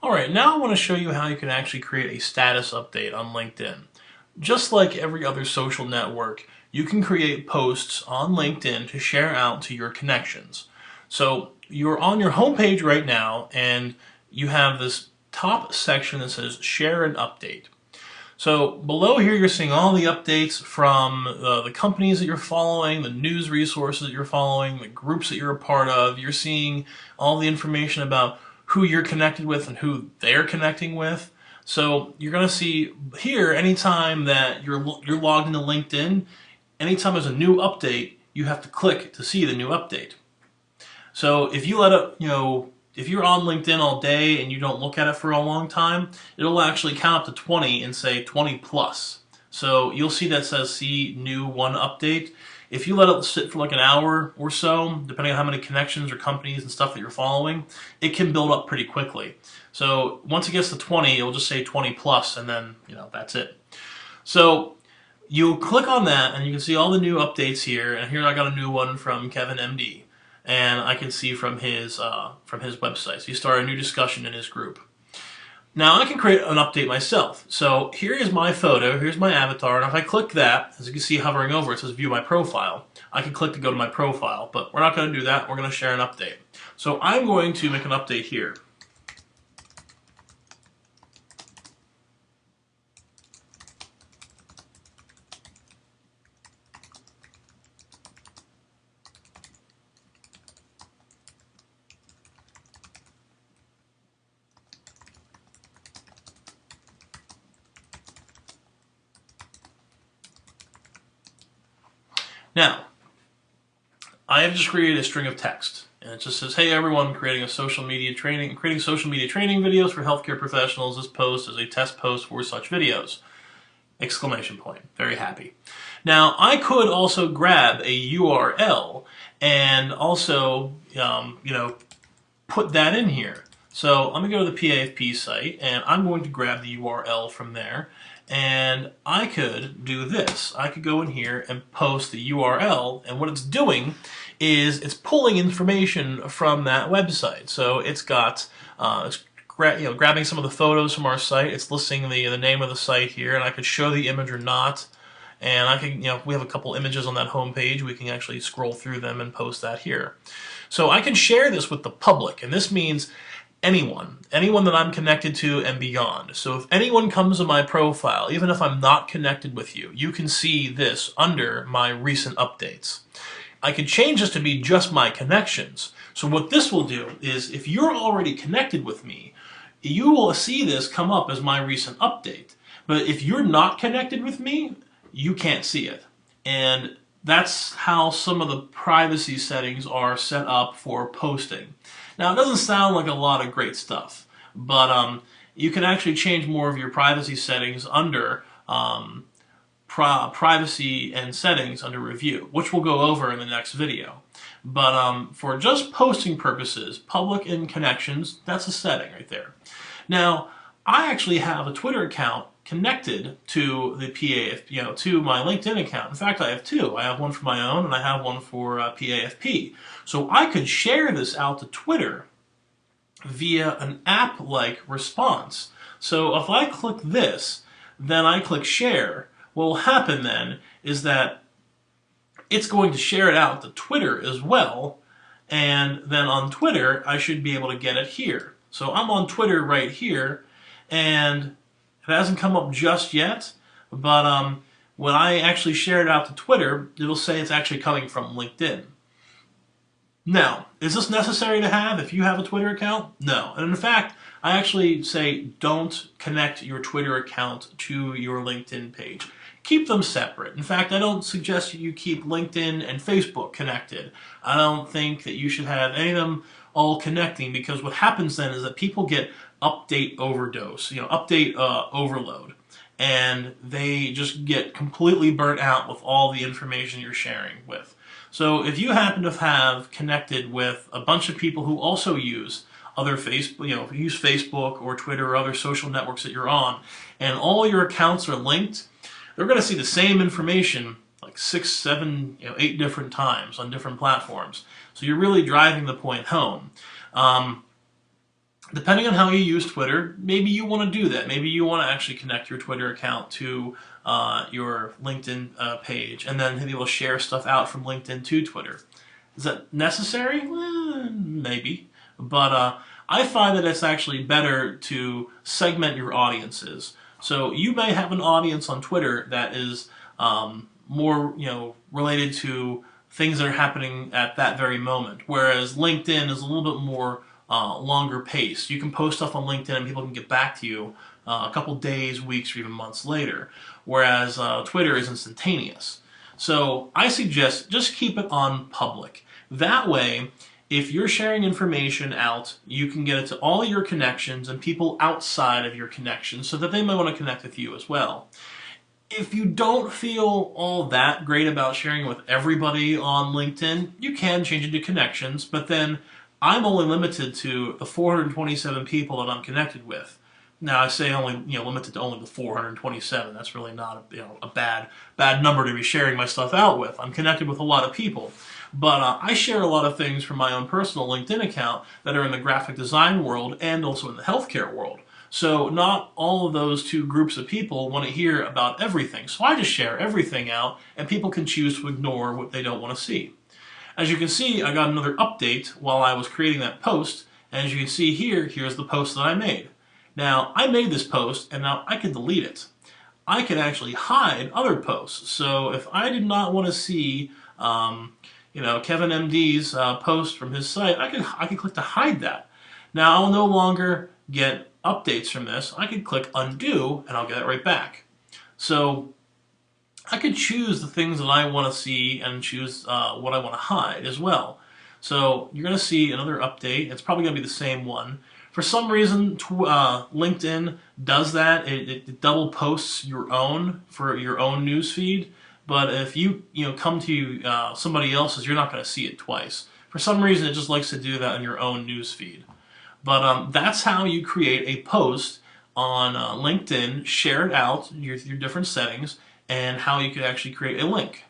Alright, now I want to show you how you can actually create a status update on LinkedIn. Just like every other social network, you can create posts on LinkedIn to share out to your connections. So you're on your homepage right now and you have this top section that says share and update. So below here you're seeing all the updates from the companies that you're following, the news resources that you're following, the groups that you're a part of. You're seeing all the information about who you're connected with and who they're connecting with. So you're going to see here anytime that you're logged into LinkedIn, anytime there's a new update, you have to click to see the new update. So if you let it, if you're on LinkedIn all day and you don't look at it for a long time, it'll actually count up to 20 and say 20 plus. So you'll see that says see new one update. If you let it sit for like an hour or so, depending on how many connections or companies and stuff that you're following, it can build up pretty quickly. So once it gets to 20, it'll just say 20 plus, and then that's it. So you click on that and you can see all the new updates here. And here I got a new one from Kevin MD. And I can see from his website. So he started a new discussion in his group. Now I can create an update myself. So here is my photo, here's my avatar, and if I click that, as you can see hovering over, it says view my profile. I can click to go to my profile, but we're not going to do that. We're going to share an update. So I'm going to make an update here. Now, I have just created a string of text, and it just says, "Hey everyone, creating social media training videos for healthcare professionals. This post is a test post for such videos!" Exclamation point. Very happy. Now, I could also grab a URL and also, put that in here. So I'm going to go to the PAFP site, and I'm going to grab the URL from there. And I could do this. I could go in here and post the URL, and what it's doing is it's pulling information from that website. So it's got grabbing some of the photos from our site. It's listing the name of the site here, and I could show the image or not. And I can, if we have a couple images on that home page, we can actually scroll through them and post that here. So I can share this with the public, and this means anyone that I'm connected to and beyond. So if anyone comes to my profile, even if I'm not connected with you, you can see this under my recent updates. I could change this to be just my connections. So what this will do is if you're already connected with me, you will see this come up as my recent update. But if you're not connected with me, you can't see it. And that's how some of the privacy settings are set up for posting. Now, it doesn't sound like a lot of great stuff, but you can actually change more of your privacy settings under privacy and settings under review, which we'll go over in the next video. But for just posting purposes, public and connections, that's a setting right there. Now, I actually have a Twitter account connected to the PAFP, to my LinkedIn account. In fact, I have two. I have one for my own, and I have one for PAFP. So I could share this out to Twitter via an app-like response. So if I click this, then I click share, what will happen then is that it's going to share it out to Twitter as well, and then on Twitter, I should be able to get it here. So I'm on Twitter right here, and it hasn't come up just yet, but when I actually share it out to Twitter, it'll say it's actually coming from LinkedIn. Now, is this necessary to have if you have a Twitter account? No. And in fact, I actually say don't connect your Twitter account to your LinkedIn page. Keep them separate. In fact, I don't suggest you keep LinkedIn and Facebook connected. I don't think that you should have any of them all connecting, because what happens then is that people get update overdose, update overload, and they just get completely burnt out with all the information you're sharing with. So if you happen to have connected with a bunch of people who also use other use Facebook or Twitter or other social networks that you're on, and all your accounts are linked, they're going to see the same information like 6, 7, 8 different times on different platforms. So you're really driving the point home. Depending on how you use Twitter, maybe you want to do that. Maybe you want to actually connect your Twitter account to your LinkedIn page and then be able to share stuff out from LinkedIn to Twitter. Is that necessary? Maybe. But I find that it's actually better to segment your audiences. So you may have an audience on Twitter that is more, related to things that are happening at that very moment, whereas LinkedIn is a little bit more longer pace. You can post stuff on LinkedIn and people can get back to you a couple days, weeks, or even months later, whereas Twitter is instantaneous. So I suggest just keep it on public. That way, if you're sharing information out, you can get it to all your connections and people outside of your connections so that they might want to connect with you as well. If you don't feel all that great about sharing with everybody on LinkedIn, you can change it to connections, but then I'm only limited to the 427 people that I'm connected with. Now I say only, limited to only the 427. That's really not a bad number to be sharing my stuff out with. I'm connected with a lot of people, but I share a lot of things from my own personal LinkedIn account that are in the graphic design world and also in the healthcare world. So not all of those two groups of people want to hear about everything. So I just share everything out, and people can choose to ignore what they don't want to see. As you can see, I got another update while I was creating that post, and as you can see here, here's the post that I made. Now, I made this post, and now I can delete it. I can actually hide other posts. So if I did not want to see, Kevin MD's post from his site, I could click to hide that. Now, I'll no longer get updates from this. I could click undo, and I'll get it right back. So I could choose the things that I want to see and choose what I want to hide as well. So you're going to see another update. It's probably going to be the same one. For some reason, LinkedIn does that. It double posts your own for your own newsfeed. But if you come to somebody else's, you're not going to see it twice. For some reason, it just likes to do that in your own newsfeed. But that's how you create a post on LinkedIn, share it out, your different settings, and how you could actually create a link.